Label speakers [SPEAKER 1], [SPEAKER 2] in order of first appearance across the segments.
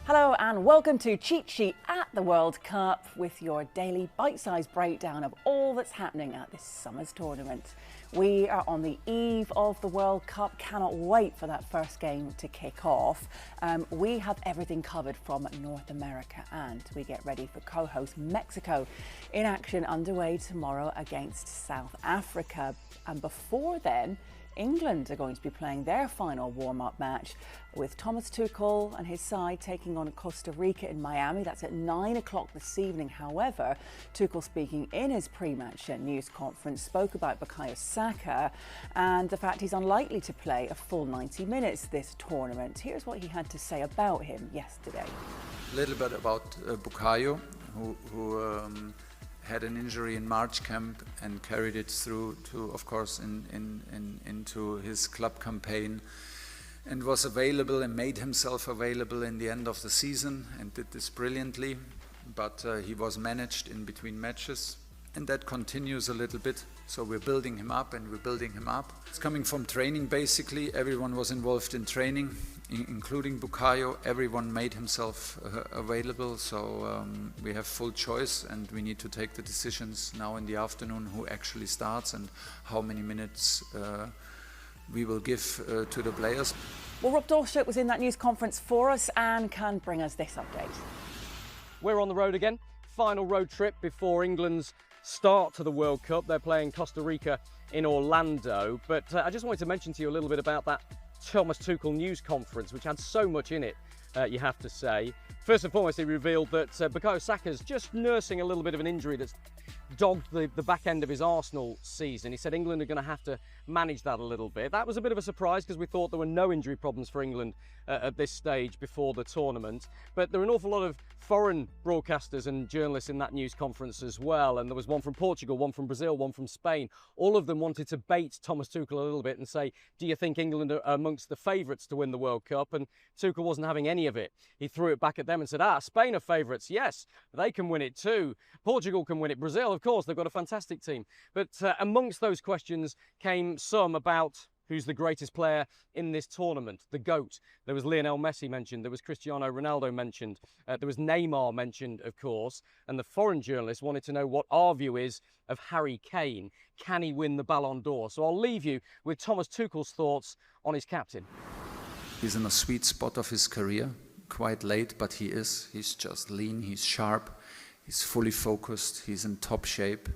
[SPEAKER 1] Hello and welcome to Cheat Sheet at the World Cup with your daily bite-sized breakdown of all that's happening at this summer's tournament. We are on the eve of the World Cup, cannot wait for that first game to kick off. We have everything covered from North America and we get ready for co-host Mexico in action underway tomorrow against South Africa. And before then, England are going to be playing their final warm-up match with Thomas Tuchel and his side taking on Costa Rica in Miami. That's at 9 o'clock this evening. However, Tuchel, speaking in his pre-match news conference, spoke about Bukayo Saka and the fact he's unlikely to play a full 90 minutes this tournament. Here's what he had to say about him yesterday.
[SPEAKER 2] A little bit about Bukayo, who had an injury in March camp and carried it through to, of course, into his club campaign, and was available and made himself available in the end of the season and did this brilliantly. But he was managed in between matches, and that continues a little bit. So we're building him up and we're building him up. It's coming from training basically. Everyone was involved in training, including Bukayo. Everyone made himself available. So we have full choice and we need to take the decisions now in the afternoon who actually starts and how many minutes we will give to the players.
[SPEAKER 1] Well, Rob Dorshut was in that news conference for us and can bring us this update.
[SPEAKER 3] We're on the road again. Final road trip before England's start to the World Cup. They're playing Costa Rica in Orlando. But I just wanted to mention to you a little bit about that Thomas Tuchel news conference, which had so much in it, you have to say. First and foremost, he revealed that Bukayo Saka's just nursing a little bit of an injury that's dogged the back end of his Arsenal season. He said England are going to have to manage that a little bit. That was a bit of a surprise because we thought there were no injury problems for England at this stage before the tournament. But there are an awful lot of foreign broadcasters and journalists in that news conference as well. And there was one from Portugal, one from Brazil, one from Spain. All of them wanted to bait Thomas Tuchel a little bit and say, do you think England are amongst the favourites to win the World Cup? And Tuchel wasn't having any of it. He threw it back at them and said, Spain are favourites. Yes, they can win it too. Portugal can win it. Brazil, of course, they've got a fantastic team. But amongst those questions came some about who's the greatest player in this tournament, the GOAT. There was Lionel Messi mentioned, there was Cristiano Ronaldo mentioned, there was Neymar mentioned, of course, and the foreign journalists wanted to know what our view is of Harry Kane. Can he win the Ballon d'Or? So I'll leave you with Thomas Tuchel's thoughts on his captain.
[SPEAKER 2] He's in a sweet spot of his career, quite late, but he is. He's just lean, he's sharp, he's fully focused, he's in top shape.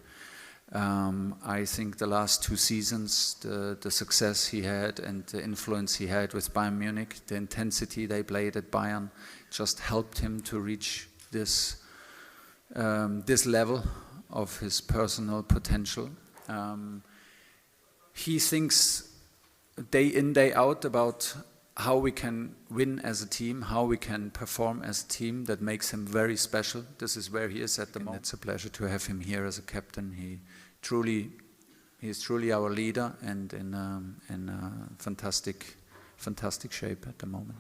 [SPEAKER 2] I think the last 2 seasons, the success he had and the influence he had with Bayern Munich, the intensity they played at Bayern, just helped him to reach this level of his personal potential. He thinks day in, day out about how we can win as a team, how we can perform as a team. That makes him very special. This is where he is at the moment. It's a pleasure to have him here as a captain. He is truly our leader and in fantastic shape at the moment.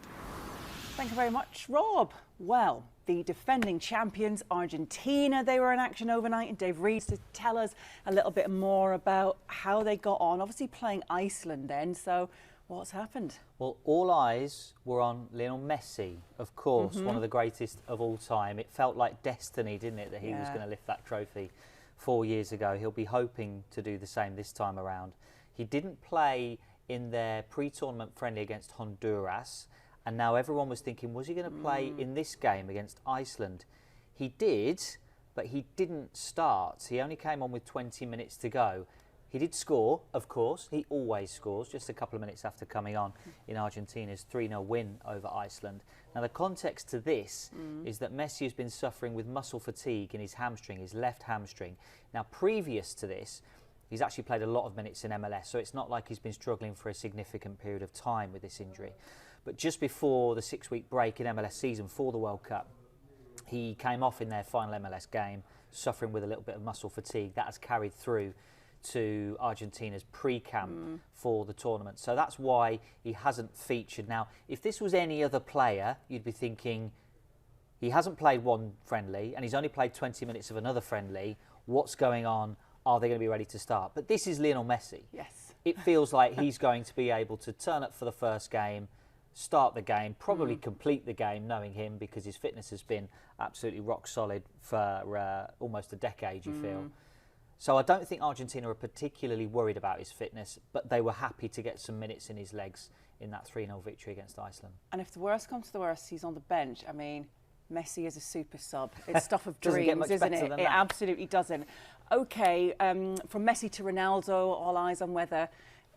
[SPEAKER 1] Thank you very much, Rob. Well, the defending champions, Argentina, they were in action overnight, and Dave Rees to tell us a little bit more about how they got on. Obviously playing Iceland then, so what's happened?
[SPEAKER 4] Well, all eyes were on Lionel Messi, of course, one of the greatest of all time. It felt like destiny, didn't it, that he was going to lift that trophy 4 years ago. He'll be hoping to do the same this time around. He didn't play in their pre-tournament friendly against Honduras, and now everyone was thinking, was he going to play in this game against Iceland? He did, but he didn't start. He only came on with 20 minutes to go. He did score, of course. He always scores, just a couple of minutes after coming on in Argentina's 3-0 win over Iceland. Now, the context to this is that Messi has been suffering with muscle fatigue in his hamstring, his left hamstring. Now, previous to this, he's actually played a lot of minutes in MLS, so it's not like he's been struggling for a significant period of time with this injury. But just before the 6-week break in MLS season for the World Cup, he came off in their final MLS game, suffering with a little bit of muscle fatigue. That has carried through to Argentina's pre-camp for the tournament. So that's why he hasn't featured. Now, if this was any other player, you'd be thinking, he hasn't played one friendly and he's only played 20 minutes of another friendly. What's going on? Are they going to be ready to start? But this is Lionel Messi.
[SPEAKER 1] Yes.
[SPEAKER 4] It feels like he's going to be able to turn up for the first game, start the game, probably complete the game, knowing him, because his fitness has been absolutely rock solid for almost a decade, you feel. So I don't think Argentina are particularly worried about his fitness, but they were happy to get some minutes in his legs in that 3-0 victory against Iceland.
[SPEAKER 1] And if the worst comes to the worst, he's on the bench. I mean, Messi is a super sub. It's stuff of
[SPEAKER 4] Doesn't get
[SPEAKER 1] dreams,
[SPEAKER 4] much
[SPEAKER 1] isn't
[SPEAKER 4] better
[SPEAKER 1] it?
[SPEAKER 4] than
[SPEAKER 1] It
[SPEAKER 4] that.
[SPEAKER 1] absolutely doesn't. Okay, from Messi to Ronaldo, all eyes on whether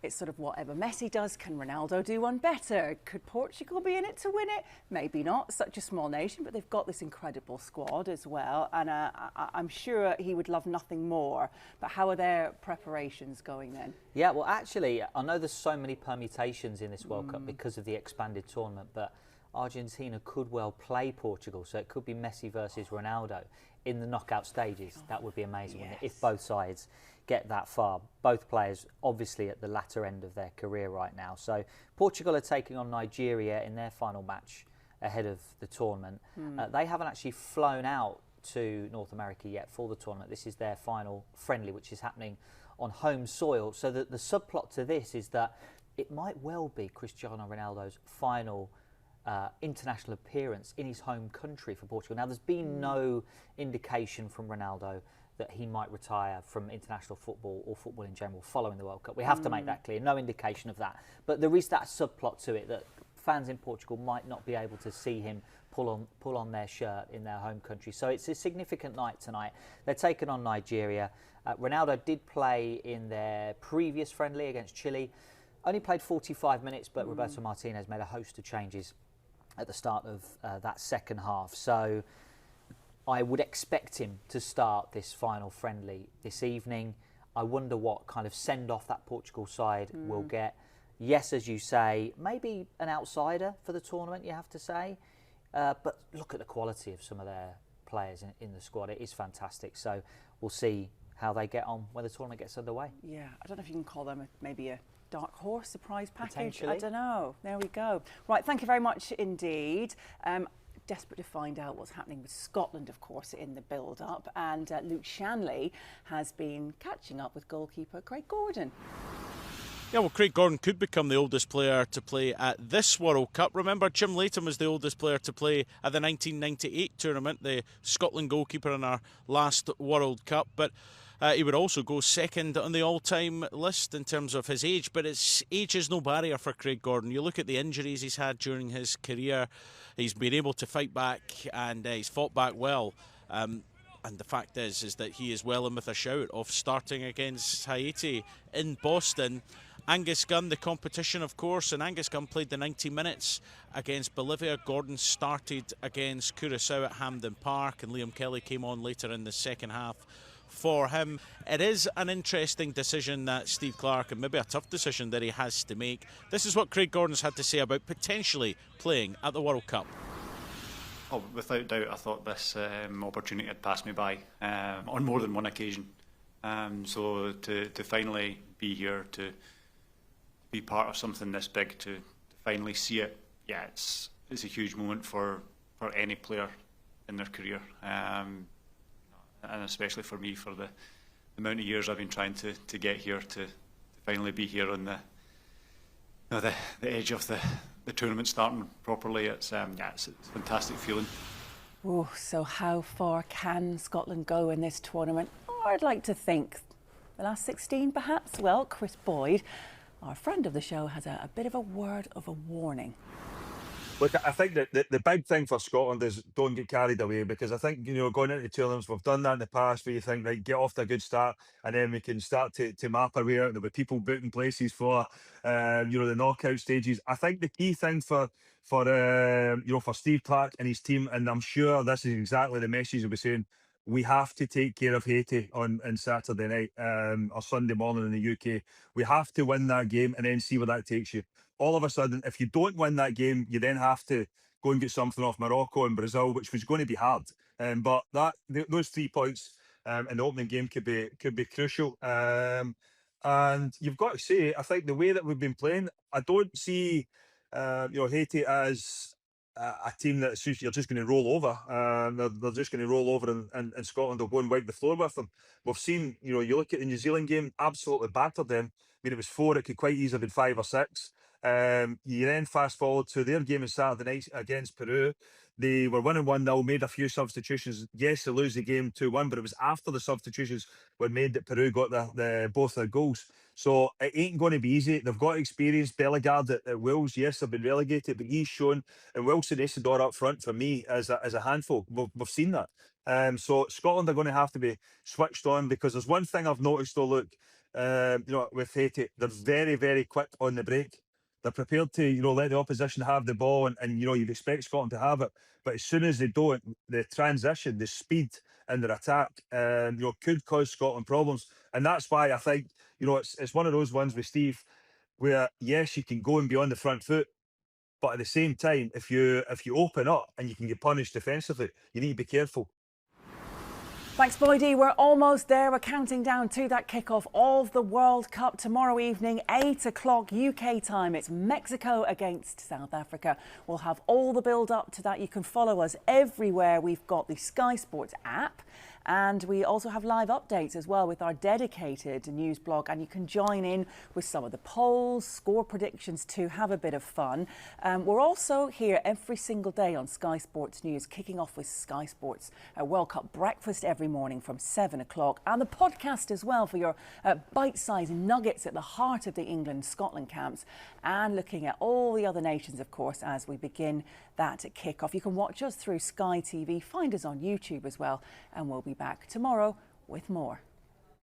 [SPEAKER 1] it's sort of whatever Messi does, can Ronaldo do one better? Could Portugal be in it to win it? Maybe not. Such a small nation, but they've got this incredible squad as well. And I'm sure he would love nothing more. But how are their preparations going then?
[SPEAKER 4] Yeah, well, actually, I know there's so many permutations in this World Cup because of the expanded tournament, but Argentina could well play Portugal, so it could be Messi versus Ronaldo in the knockout stages. That would be amazing, wouldn't it, if both sides get that far. Both players obviously at the latter end of their career right now. So Portugal are taking on Nigeria in their final match ahead of the tournament. They haven't actually flown out to North America yet for the tournament. This is their final friendly, which is happening on home soil. So the subplot to this is that it might well be Cristiano Ronaldo's final international appearance in his home country for Portugal. Now, there's been no indication from Ronaldo that he might retire from international football or football in general following the World Cup. We have to make that clear. No indication of that. But there is that subplot to it that fans in Portugal might not be able to see him pull on their shirt in their home country. So it's a significant night tonight. They're taking on Nigeria. Ronaldo did play in their previous friendly against Chile. Only played 45 minutes, but Roberto Martinez made a host of changes at the start of that second half. So I would expect him to start this final friendly this evening. I wonder what kind of send-off that Portugal side will get. Yes, as you say, maybe an outsider for the tournament, you have to say. But look at the quality of some of their players in the squad. It is fantastic. So we'll see how they get on when the tournament gets underway.
[SPEAKER 1] Yeah, I don't know if you can call them maybe a dark horse surprise package.
[SPEAKER 4] Potentially.
[SPEAKER 1] I don't know. There we go. Right, thank you very much indeed. Desperate to find out what's happening with Scotland, of course, in the build-up. And Luke Shanley has been catching up with goalkeeper Craig Gordon.
[SPEAKER 5] Yeah, well, Craig Gordon could become the oldest player to play at this World Cup. Remember, Jim Leighton was the oldest player to play at the 1998 tournament, the Scotland goalkeeper in our last World Cup. But he would also go second on the all-time list in terms of his age. But age is no barrier for Craig Gordon. You look at the injuries he's had during his career. He's been able to fight back, and he's fought back well. And the fact is that he is well in with a shout of starting against Haiti in Boston. Angus Gunn, the competition, of course, and Angus Gunn played the 90 minutes against Bolivia. Gordon started against Curaçao at Hampden Park, and Liam Kelly came on later in the second half for him. It is an interesting decision that Steve Clarke, and maybe a tough decision that he has to make. This is what Craig Gordon's had to say about potentially playing at the World Cup.
[SPEAKER 6] Oh, without doubt, I thought this opportunity had passed me by on more than one occasion. So to finally be here, to be part of something this big, to finally see it, yeah, it's a huge moment for any player in their career, and especially for me, for the amount of years I've been trying to get here, to finally be here on the edge of the tournament starting properly. It's a fantastic feeling.
[SPEAKER 1] Oh, so how far can Scotland go in this tournament? Oh, I'd like to think the last 16 perhaps. Well, Chris Boyd, our friend of the show, has a bit of a word of a warning.
[SPEAKER 7] Look, I think that the big thing for Scotland is don't get carried away, because I think, going into tournaments, we've done that in the past, where you think, right, get off to a good start, and then we can start to map our way out. There'll be people booking places for, the knockout stages. I think the key thing for Steve Clarke and his team, and I'm sure this is exactly the message he'll be saying, we have to take care of Haiti on Saturday night or Sunday morning in the UK. We have to win that game and then see where that takes you. All of a sudden, if you don't win that game, you then have to go and get something off Morocco and Brazil, which was going to be hard. But those 3 points in the opening game could be crucial. And you've got to say, I think the way that we've been playing, I don't see Haiti as a team that you're just going to roll over. They're just going to roll over, and Scotland will go and wipe the floor with them. We've seen, you look at the New Zealand game, absolutely battered them. I mean, it was 4, it could quite easily have been 5 or 6. You then fast forward to their game on Saturday night against Peru. They were winning 1-0, made a few substitutions. Yes, they lose the game 2-1, but it was after the substitutions were made that Peru got both their goals. So it ain't going to be easy. They've got experience. Bellegarde at Wales, yes, they've been relegated, but he's shown, and Wilson Isidore up front for me as a handful. We've seen that. So Scotland are going to have to be switched on, because there's one thing I've noticed though, look, with Haiti, they're very, very quick on the break. They're prepared to, let the opposition have the ball, and you'd expect Scotland to have it. But as soon as they don't, the transition, the speed in their attack, could cause Scotland problems. And that's why I think, it's one of those ones with Steve where, yes, you can go and be on the front foot, but at the same time, if you open up and you can get punished defensively, you need to be careful.
[SPEAKER 1] Thanks, Boydie. We're almost there. We're counting down to that kickoff of the World Cup tomorrow evening, 8 o'clock UK time. It's Mexico against South Africa. We'll have all the build up to that. You can follow us everywhere. We've got the Sky Sports app, and we also have live updates as well with our dedicated news blog, and you can join in with some of the polls, score predictions to have a bit of fun. We're also here every single day on Sky Sports News, kicking off with Sky Sports World Cup breakfast every morning from 7 o'clock, and the podcast as well for your bite-sized nuggets at the heart of the England-Scotland camps, and looking at all the other nations, of course, as we begin that kick-off. You can watch us through Sky TV, find us on YouTube as well, and we'll be back tomorrow with more.